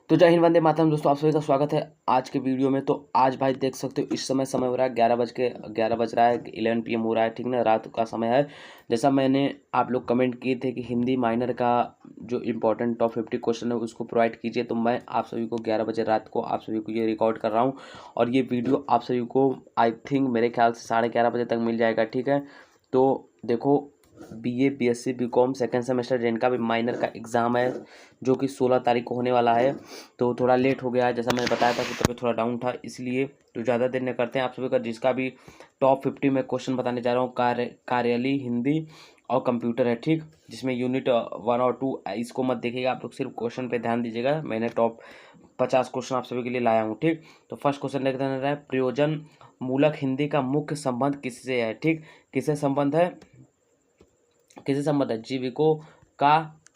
तो जय हिंद, वंदे मातरम। दोस्तों, आप सभी का स्वागत है आज के वीडियो में। तो आज भाई देख सकते हो इस समय हो रहा है 11 बज रहा है, 11 PM हो रहा है, ठीक ना, रात का समय है। जैसा मैंने आप लोग कमेंट किए थे कि हिंदी माइनर का जो इम्पोर्टेंट टॉप 50 क्वेश्चन है उसको प्रोवाइड कीजिए, तो मैं आप सभी को 11 बजे रात को आप सभी को ये रिकॉर्ड कर रहा हूँ। और ये वीडियो आप सभी को आई थिंक मेरे ख्याल से 11:30 बजे तक मिल जाएगा, ठीक है। तो देखो, BA BSc BCom second semester जिनका भी माइनर का एग्ज़ाम है जो कि 16 तारीख को होने वाला है, तो थोड़ा लेट हो गया है। जैसा मैंने बताया था कि तभी थोड़ा डाउन था, इसलिए तो ज़्यादा देर नहीं करते हैं। आप सभी का जिसका भी टॉप 50 में क्वेश्चन बताने जा रहा हूँ, कार्यालय हिंदी और कंप्यूटर है, ठीक, जिसमें यूनिट 1 और 2 इसको मत देखिएगा आप लोग, सिर्फ क्वेश्चन पे ध्यान दीजिएगा। मैंने टॉप 50 क्वेश्चन आप सभी के लिए लाया हूँ, ठीक। तो फर्स्ट क्वेश्चन देखते हैं, प्रयोजन मूलक हिंदी का मुख्य संबंध किससे है, ठीक। किससे संबंध है, किससे संबंध है?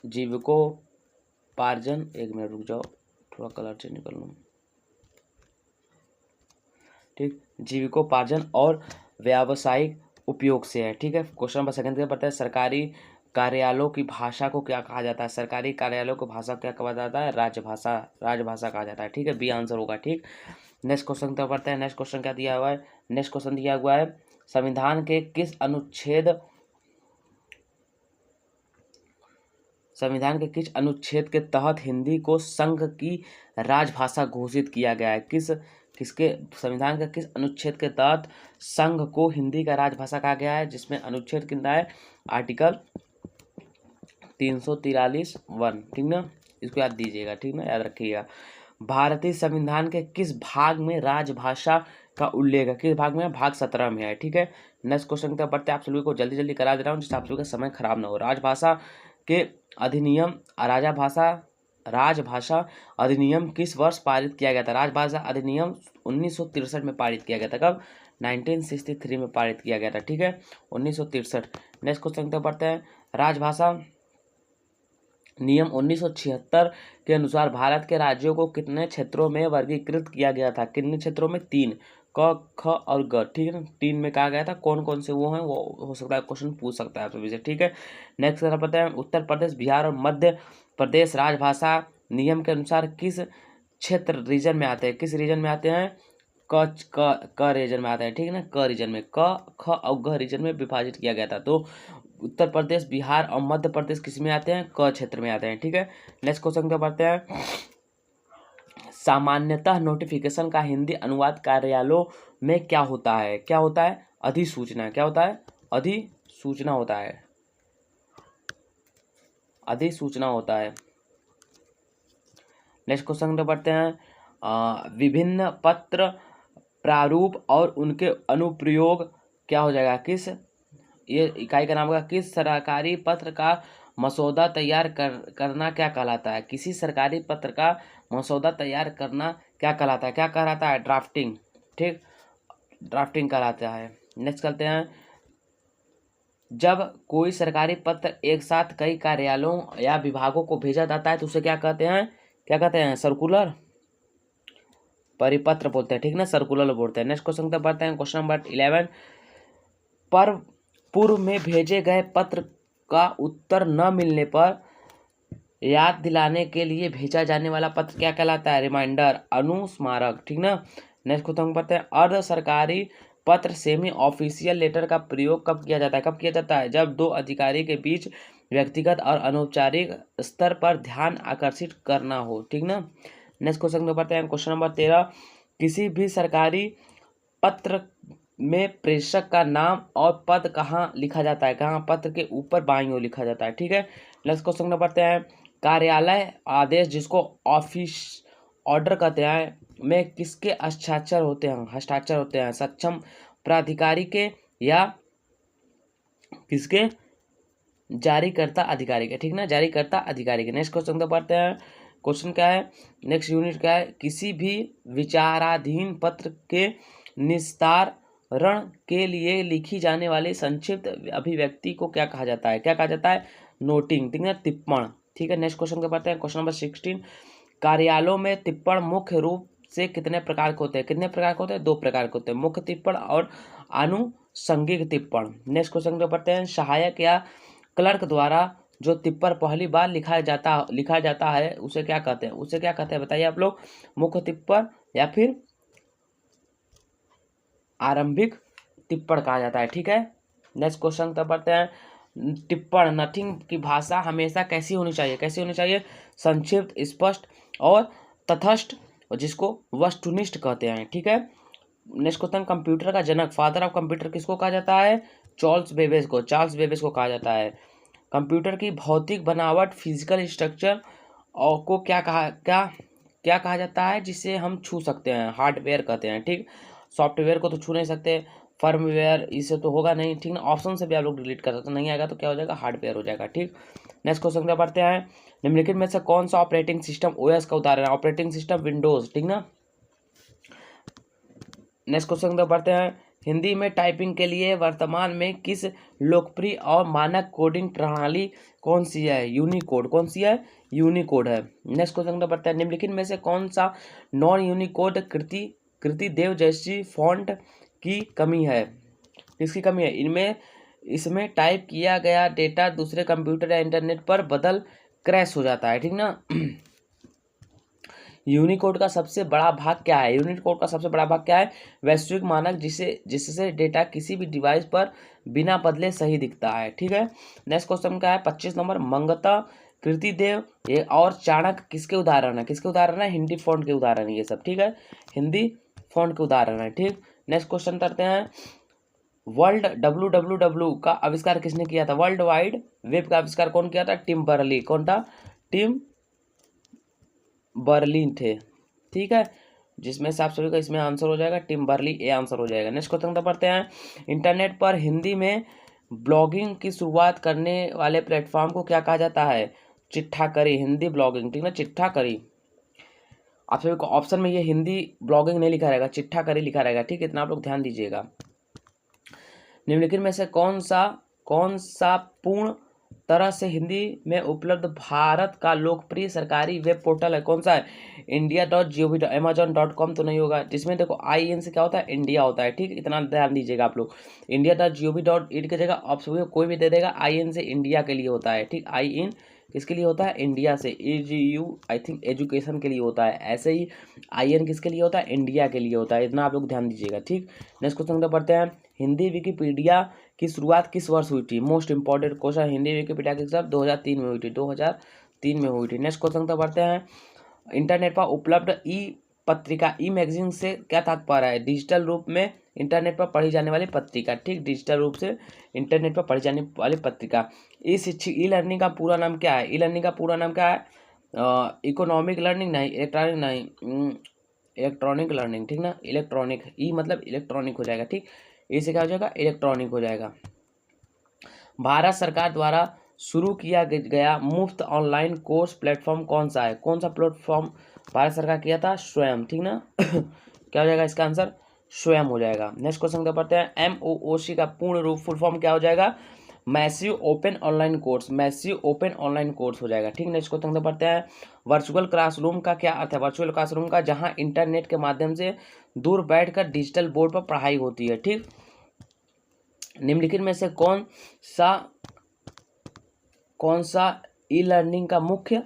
जीविकोपार्जन, एक मिनट रुक जाओ, थोड़ा कलर चेंज कर लूँ, ठीक। जीविकोपार्जन और व्यावसायिक उपयोग से है, ठीक है। क्वेश्चन नंबर सेकंड का पता है, सरकारी कार्यालयों की भाषा को क्या कहा जाता है? सरकारी कार्यालयों को भाषा क्या कहा जाता है? राजभाषा कहा जाता है, ठीक है। बी आंसर होगा, ठीक। नेक्स्ट क्वेश्चन क्या पढ़ते हैं? नेक्स्ट क्वेश्चन क्या दिया हुआ है? नेक्स्ट क्वेश्चन दिया हुआ है, संविधान के किस अनुच्छेद के तहत हिंदी को संघ की राजभाषा घोषित किया गया है? किसके संविधान के किस अनुच्छेद के तहत संघ को हिंदी का राजभाषा कहा गया है? जिसमें अनुच्छेद कितना है? आर्टिकल 343(1), ठीक ना। इसको याद दीजिएगा, ठीक ना, याद रखिएगा। भारतीय संविधान के किस भाग में राजभाषा का उल्लेख है? किस भाग में? भाग 17 में है, ठीक है। नेक्स्ट क्वेश्चन क्या पढ़ते हैं? आप सभी को जल्दी जल्दी करा दे रहा हूँ जिससे आप सभी का समय खराब ना हो। राजभाषा अधिनियम किस वर्ष पारित किया गया था? राजभाषा अधिनियम 1963 में पारित किया गया था। कब? 1963 में पारित किया गया था, ठीक है, 1963। नेक्स्ट क्वेश्चन क्या पढ़ते हैं? राजभाषा नियम 1976 के अनुसार भारत के राज्यों को कितने क्षेत्रों में वर्गीकृत किया गया था? कितने क्षेत्रों में? 3, क, ख और ग, ठीक है ना। 3 में कहा गया था। कौन कौन से वो हैं, वो हो सकता है क्वेश्चन पूछ सकता है आप सभी से, ठीक है। नेक्स्ट पता है, उत्तर प्रदेश, बिहार और मध्य प्रदेश राजभाषा नियम के अनुसार किस क्षेत्र रीजन में आते हैं? किस रीजन में आते हैं? क रीजन में आते हैं, ठीक है ना। क रीजन में, क, ख और ग रीजन में विभाजित किया गया था। तो उत्तर प्रदेश, बिहार और मध्य प्रदेश किस में आते हैं? क क्षेत्र में आते हैं, ठीक है। नेक्स्ट क्वेश्चन क्या पढ़ते हैं? सामान्यतः नोटिफिकेशन का हिंदी अनुवाद कार्यालयों में क्या होता है? क्या होता है? अधिसूचना। क्या होता है? अधिसूचना होता है, अधिसूचना होता है। नेक्स्ट क्वेश्चन पे पढ़ते हैं, विभिन्न पत्र प्रारूप और उनके अनुप्रयोग क्या हो जाएगा? ये इकाई का नाम होगा, किस सरकारी पत्र का मसौदा तैयार करना क्या कहलाता है? किसी सरकारी पत्र का मसौदा तैयार करना क्या कहलाता है? क्या कहलाता है? ड्राफ्टिंग, ठीक, ड्राफ्टिंग कहलाता है। नेक्स्ट करते हैं, जब कोई सरकारी पत्र एक साथ कई कार्यालयों या विभागों को भेजा जाता है तो उसे क्या कहते हैं? क्या कहते हैं? सर्कुलर, परिपत्र बोलते हैं, ठीक ना, सर्कुलर बोलते हैं। नेक्स्ट क्वेश्चन तक बढ़ते हैं, क्वेश्चन नंबर 11 पर पूर्व में भेजे गए पत्र का उत्तर न मिलने पर याद दिलाने के लिए भेजा जाने वाला पत्र क्या कहलाता है? रिमाइंडर, अनुस्मारक, ठीक ना। नेक्स्ट क्वेश्चन पढ़ते हैं, अर्ध सरकारी पत्र सेमी ऑफिशियल लेटर का प्रयोग कब किया जाता है? कब किया जाता है? जब दो अधिकारी के बीच व्यक्तिगत और अनौपचारिक स्तर पर ध्यान आकर्षित करना हो, ठीक ना। नेक्स्ट क्वेश्चन पढ़ते हैं, क्वेश्चन नंबर 13, किसी भी सरकारी पत्र में प्रेषक का नाम और पद कहाँ लिखा जाता है? कहाँ? पत्र के ऊपर बाईं ओर लिखा जाता है, ठीक है। नेक्स्ट क्वेश्चन नंबर पढ़ते हैं, कार्यालय आदेश जिसको ऑफिस ऑर्डर कहते हैं में किसके हस्ताक्षर होते हैं? सक्षम प्राधिकारी के या किसके? जारीकर्ता अधिकारी के, ठीक ना, जारीकर्ता अधिकारी के। नेक्स्ट क्वेश्चन तो पढ़ते हैं, क्वेश्चन क्या है? नेक्स्ट यूनिट क्या है? किसी भी विचाराधीन पत्र के निस्तारण के लिए लिखी जाने वाली संक्षिप्त अभिव्यक्ति को क्या कहा जाता है? क्या कहा जाता है? नोटिंग, ठीक है, टिप्पण, ठीक है। नेक्स्ट क्वेश्चन क्या पढ़ते हैं, क्वेश्चन नंबर 16, कार्यालयों में टिप्पण मुख्य रूप से कितने प्रकार के होते हैं? कितने प्रकार के होते हैं? 2 प्रकार के होते हैं, मुख्य टिप्पण और आनुषंगिक टिप्पण। नेक्स्ट क्वेश्चन क्या पढ़ते हैं, सहायक या क्लर्क द्वारा जो टिप्पर पहली बार लिखा जाता है उसे क्या कहते हैं? उसे क्या कहते हैं बताइए आप लोग? मुख्य टिप्पर या फिर आरंभिक टिप्पण कहा जाता है। ठीक है, नेक्स्ट क्वेश्चन तब पढ़ते हैं। टिप्पण नथिंग की भाषा हमेशा कैसी होनी चाहिए? कैसी होनी चाहिए? संक्षिप्त, स्पष्ट और तटस्थ, जिसको वस्तुनिष्ठ कहते हैं। ठीक है, नेक्स्ट क्वेश्चन। कंप्यूटर का जनक, फादर ऑफ कंप्यूटर किसको कहा जाता है? चार्ल्स बेबेज को कहा जाता है। कंप्यूटर की भौतिक बनावट, फिजिकल स्ट्रक्चर और को क्या कहा जाता है जिसे हम छू सकते हैं? हार्डवेयर कहते हैं। ठीक, सॉफ्टवेयर को तो छू नहीं सकते, फर्मवेयर इसे तो होगा नहीं। ठीक ना, ऑप्शन से भी आप लोग डिलीट कर सकते, नहीं आएगा तो क्या हो जाएगा? हार्डवेयर हो जाएगा। ठीक, नेक्स्ट क्वेश्चन क्या पढ़ते हैं। निम्नलिखित में से कौन सा ऑपरेटिंग सिस्टम ओएस का उदाहरण है? Operating system Windows. ठीक ना, नेक्स्ट क्वेश्चन तो पढ़ते हैं। हिंदी में टाइपिंग के लिए वर्तमान में किस लोकप्रिय और मानक कोडिंग प्रणाली कौन सी है? यूनिकोड। कौन सी है? यूनिकोड है। नेक्स्ट क्वेश्चन तो पढ़ते हैं। निम्नलिखित में से कौन सा नॉन यूनिकोड कृति देव जैसी फॉन्ट की कमी है? किसकी कमी है? इसमें टाइप किया गया डेटा दूसरे कंप्यूटर या इंटरनेट पर क्रैश हो जाता है। ठीक ना, यूनिकोड का सबसे बड़ा भाग क्या है? यूनिकोड का सबसे बड़ा भाग क्या है? वैश्विक मानक, जिससे डेटा किसी भी डिवाइस पर बिना बदले सही दिखता है। ठीक है, नेक्स्ट क्वेश्चन क्या है? 25 नंबर। मंगता, कृतिदेव ये और चाणक्य किसके उदाहरण है? किसके उदाहरण है? हिंदी फॉन्ट के उदाहरण है ये सब। ठीक है, हिंदी फॉन्ट के उदाहरण है। ठीक, नेक्स्ट क्वेश्चन करते हैं। WWW का आविष्कार किसने किया था? वर्ल्ड वाइड वेब का आविष्कार कौन किया था? टिम बर्ली। कौन था? टिम बर्लिन थे। ठीक है, जिसमें से आप सभी का इसमें आंसर हो जाएगा टिम बर्ली, ए आंसर हो जाएगा। नेक्स्ट क्वेश्चन पढ़ते हैं। इंटरनेट पर हिंदी में ब्लॉगिंग की शुरुआत करने वाले प्लेटफॉर्म को क्या कहा जाता है? चिट्ठाकरी, हिंदी ब्लॉगिंग। ठीक ना, चिट्ठाकरी। आप सभी को ऑप्शन में ये हिंदी ब्लॉगिंग नहीं लिखा रहेगा, चिट्ठाकरी लिखा रहेगा। ठीक है, इतना आप लोग ध्यान दीजिएगा। निम्नलिखित में से कौन सा पूर्ण तरह से हिंदी में उपलब्ध भारत का लोकप्रिय सरकारी वेब पोर्टल है? कौन सा है? India.gov. Amazon.com तो नहीं होगा, जिसमें देखो IN से क्या होता है? इंडिया होता है। ठीक, इतना ध्यान दीजिएगा आप लोग। India.gov.in की जगह आप सभी को कोई भी दे देगा, IN से इंडिया के लिए होता है। ठीक, IN किसके लिए होता है? इंडिया से। EGU आई थिंक एजुकेशन के लिए होता है। ऐसे ही IN किसके लिए होता है? इंडिया के लिए होता है। इतना आप लोग ध्यान दीजिएगा। ठीक, नेक्स्ट क्वेश्चन पढ़ते हैं। हिंदी विकिपीडिया की शुरुआत किस वर्ष हुई थी? Most important question. Hindi Wikipedia की शुरुआत 2003 में हुई थी। 2003 में हुई थी। नेक्स्ट क्वेश्चन तो पढ़ते हैं। इंटरनेट पर उपलब्ध ई पत्रिका, ई मैगजीन से क्या तात्पर्य है? डिजिटल रूप में इंटरनेट पर पढ़ी जाने वाली पत्रिका। ठीक, डिजिटल रूप से इंटरनेट पर पढ़ी जाने वाली पत्रिका। ई लर्निंग का पूरा नाम क्या है? ई लर्निंग का पूरा नाम क्या है? इकोनॉमिक लर्निंग नहीं, इलेक्ट्रॉनिक नहीं, इलेक्ट्रॉनिक लर्निंग। ठीक ना, इलेक्ट्रॉनिक, ई मतलब इलेक्ट्रॉनिक हो जाएगा। ठीक, इसे क्या हो जाएगा? इलेक्ट्रॉनिक हो जाएगा। भारत सरकार द्वारा शुरू किया गया मुफ्त ऑनलाइन कोर्स प्लेटफॉर्म कौन सा है? कौन सा प्लेटफॉर्म भारत सरकार किया था? स्वयं। ठीक ना, क्या हो जाएगा इसका आंसर? स्वयं हो जाएगा। नेक्स्ट क्वेश्चन क्या पढ़ते हैं। MOOC का पूर्ण रूप फुल फॉर्म क्या हो जाएगा? Massive open online course. Massive open online course हो जाएगा। ठीक, नेक्स्ट क्वेश्चन पढ़ते हैं। वर्चुअल क्लासरूम का क्या अर्थ है? वर्चुअल क्लासरूम का जहां इंटरनेट के माध्यम से दूर बैठकर डिजिटल बोर्ड पर पढ़ाई होती है। ठीक, निम्नलिखित में से कौन सा ई लर्निंग का मुख्य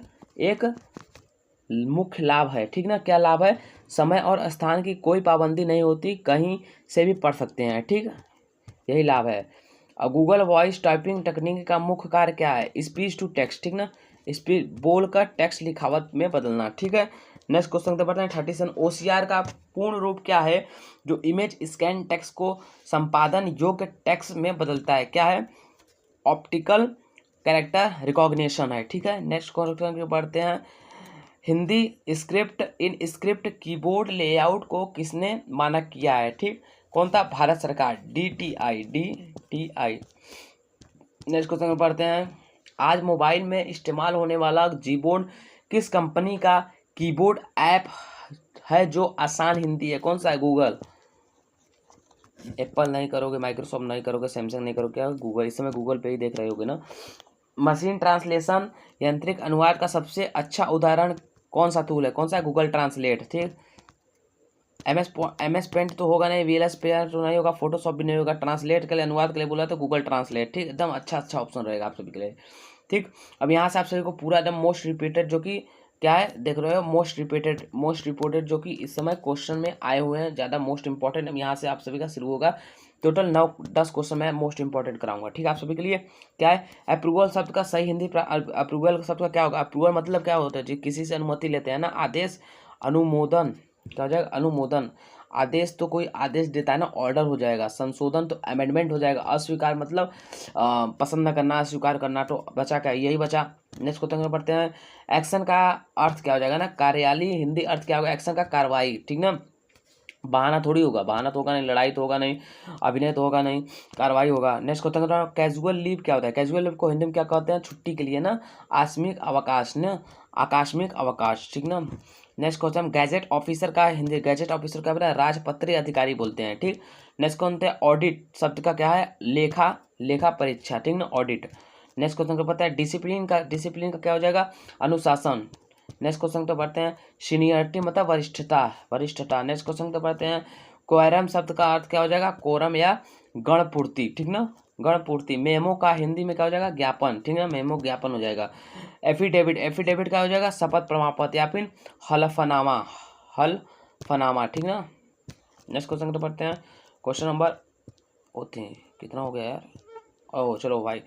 लाभ है? ठीक ना, क्या लाभ है? समय और स्थान की कोई पाबंदी नहीं होती, कहीं से भी पढ़ सकते हैं। ठीक, यही लाभ है। और गूगल वॉइस टाइपिंग तकनीक का मुख्य कार्य क्या है? Speech to text. ठीक ना, स्पीच बोलकर टेक्स्ट लिखावट में बदलना। ठीक है, नेक्स्ट क्वेश्चन तो पढ़ते हैं। 37 OCR का पूर्ण रूप क्या है? जो इमेज स्कैन टेक्स्ट को संपादन योग्य टेक्स्ट में बदलता है। क्या है? ऑप्टिकल कैरेक्टर रिकॉग्निशन है। ठीक है, नेक्स्ट क्वेश्चन पढ़ते हैं। हिंदी स्क्रिप्ट कीबोर्ड लेआउट को किसने मानक किया है? ठीक, कौन था? भारत सरकार। DTI। नेक्स्ट क्वेश्चन पढ़ते हैं। आज मोबाइल में इस्तेमाल होने वाला जीबोर्ड किस कंपनी का कीबोर्ड ऐप है जो आसान हिंदी है? कौन सा है? गूगल। एप्पल नहीं करोगे, माइक्रोसॉफ्ट नहीं करोगे, सैमसंग नहीं करोगे, क्या? गूगल। इस समय गूगल पे ही देख रहे होगे ना। मशीन ट्रांसलेशन यांत्रिक अनुवाद का सबसे अच्छा उदाहरण कौन सा टूल है? कौन सा है? Google translate. ठीक, MS पेंट तो होगा नहीं, VLS पेंट तो नहीं होगा, फोटोशॉप भी नहीं होगा। ट्रांसलेट के लिए, अनुवाद के लिए बोला तो गूगल ट्रांसलेट। ठीक, एकदम अच्छा ऑप्शन रहेगा आप सभी के लिए। ठीक। अब यहाँ से आप सभी को पूरा एकदम मोस्ट रिपीटेड जो कि क्या है देख रहे हो, मोस्ट रिपोर्टेड जो कि इस समय क्वेश्चन में आए हुए हैं, ज़्यादा मोस्ट इंपॉर्टेंट। अब यहाँ से आप सभी का शुरू होगा। टोटल 9-10 क्वेश्चन मैं मोस्ट इंपॉर्टेंट कराऊंगा, ठीक है। आप सभी के लिए क्या है, अप्रूवल शब्द का सही हिंदी अप्रूवल शब्द का क्या होगा? अप्रूवल मतलब क्या होता है? जी किसी से अनुमति लेते हैं ना, आदेश, अनुमोदन, क्या हो जाएगा? अनुमोदन। आदेश तो कोई आदेश देता है ना, ऑर्डर हो जाएगा। संशोधन तो अमेंडमेंट हो जाएगा। अस्वीकार मतलब पसंद न करना, अस्वीकार करना, तो बचा क्या? यही बचा। नेक्स्ट क्वेश्चन पढ़ते हैं। एक्शन का अर्थ क्या हो जाएगा ना, कार्यालय हिंदी अर्थ क्या होगा? एक्शन का कार्रवाई, ठीक ना। बहाना थोड़ी होगा, बहाना तो होगा नहीं, लड़ाई तो होगा नहीं, अभिनय तो होगा नहीं, कार्रवाई होगा। नेक्स्ट क्वेश्चन, कैजुअल लीव क्या होता है? कैजुअल लीव को हिंदी में क्या कहते हैं? छुट्टी के लिए ना, आकस्मिक अवकाश ना, आकस्मिक अवकाश, ठीक ना। नेक्स्ट क्वेश्चन, गैजेट ऑफिसर का हिंदी, गैजेट ऑफिसर का बोला राजपत्रित अधिकारी बोलते हैं, ठीक। नेक्स्ट क्वेश्चन है, ऑडिट शब्द का क्या है? लेखा, लेखा परीक्षा, ठीक ना, ऑडिट। नेक्स्ट क्वेश्चन को पता है, डिसिप्लिन का क्या हो जाएगा? अनुशासन। नेक्स्ट क्वेश्चन तो पढ़ते हैं, सीनियरिटी मतलब वरिष्ठता, वरिष्ठता। नेक्स्ट क्वेश्चन तो पढ़ते हैं, क्वारम शब्द का अर्थ क्या हो जाएगा? कोरम या गणपूर्ति, ठीक ना, गणपूर्ति। मेमो का हिंदी में क्या हो जाएगा? ज्ञापन, ठीक ना, मेमो ज्ञापन हो जाएगा। एफिडेविट, एफिडेविट क्या हो जाएगा? शपथ प्रमाण पत्र या फिर हलफनामा, हलफनामा, ठीक ना। नेक्स्ट क्वेश्चन तो पढ़ते हैं, क्वेश्चन नंबर होते हैं कितना हो गया यार? ओह चलो भाई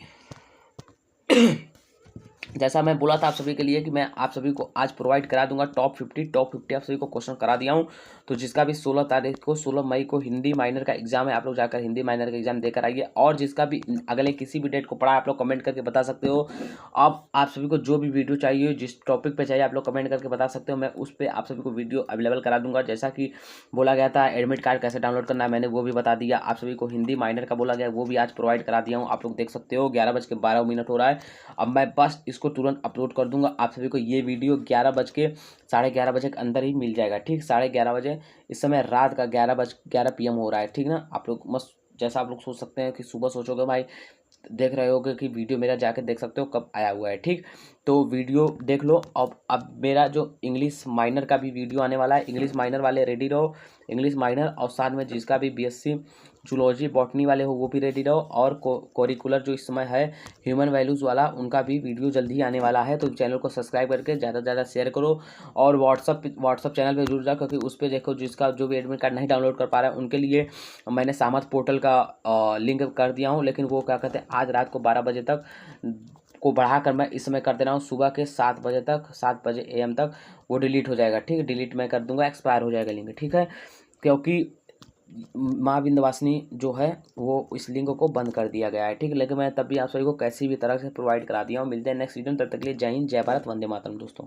जैसा मैं बोला था आप सभी के लिए कि मैं आप सभी को आज प्रोवाइड करा दूंगा टॉप 50 आप सभी को क्वेश्चन करा दिया हूं। तो जिसका भी 16 मई को हिंदी माइनर का एग्जाम है, आप लोग जाकर हिंदी माइनर का एग्जाम देकर आइए। और जिसका भी अगले किसी भी डेट को पढ़ा आप लोग कमेंट करके बता सकते हो। अब आप सभी को जो भी वीडियो चाहिए, जिस टॉपिक पर चाहिए, आप लोग कमेंट करके बता सकते हो। मैं उस पर आप सभी को वीडियो अवेलेबल करा दूंगा। जैसा कि बोला गया था एडमिट कार्ड कैसे डाउनलोड करना है, मैंने वो भी बता दिया। आप सभी को हिंदी माइनर का बोला गया, वो भी आज प्रोवाइड करा दिया हूँ। आप लोग देख सकते हो 11:12 हो रहा है। अब मैं बस इसको तुरंत अपलोड कर दूंगा। आप सभी को ये वीडियो 11:11 बजे के अंदर ही मिल जाएगा, ठीक। 11:30 बजे, इस समय रात का 11 PM हो रहा है, ठीक ना। आप लोग मस्त, जैसा आप लोग सोच सकते हैं कि सुबह सोचोगे भाई, देख रहे होगे कि वीडियो मेरा जाके देख सकते हो कब आया हुआ है, ठीक। तो वीडियो देख लो। अब मेरा जो इंग्लिश माइनर का भी वीडियो आने वाला है, इंग्लिश माइनर वाले रेडी रहो, इंग्लिश माइनर। और साथ में जिसका भी BSc जूलॉजी बॉटनी वाले हो वो भी रेडी रहो। और कोरिकुलर जो इस समय है ह्यूमन वैल्यूज़ वाला, उनका भी वीडियो जल्दी ही आने वाला है। तो चैनल को सब्सक्राइब करके ज़्यादा से ज़्यादा शेयर करो। और व्हाट्सअप चैनल पे जुड़ जाओ, क्योंकि उस पर देखो जिसका जो भी एडमिट कार्ड नहीं डाउनलोड कर पा रहा है उनके लिए मैंने सामर्थ पोर्टल का लिंक कर दिया हूँ। लेकिन वो क्या कहते हैं, आज रात को 12 बजे तक को बढ़ाकर मैं इस समय कर दे रहा हूँ, सुबह के 7 बजे तक, 7 बजे AM तक वो डिलीट हो जाएगा, ठीक है। डिलीट मैं कर दूंगा, एक्सपायर हो जाएगा लिंक, ठीक है। क्योंकि माँ विंध्यवासिनी जो है वो इस लिंक को बंद कर दिया गया है, ठीक है। लेकिन मैं तब भी आप सभी को कैसी भी तरह से प्रोवाइड करा दिया हूँ। मिलते हैं नेक्स्ट वीडियो में, तब तक के लिए जय हिंद, जय भारत, वंदे मातरम दोस्तों।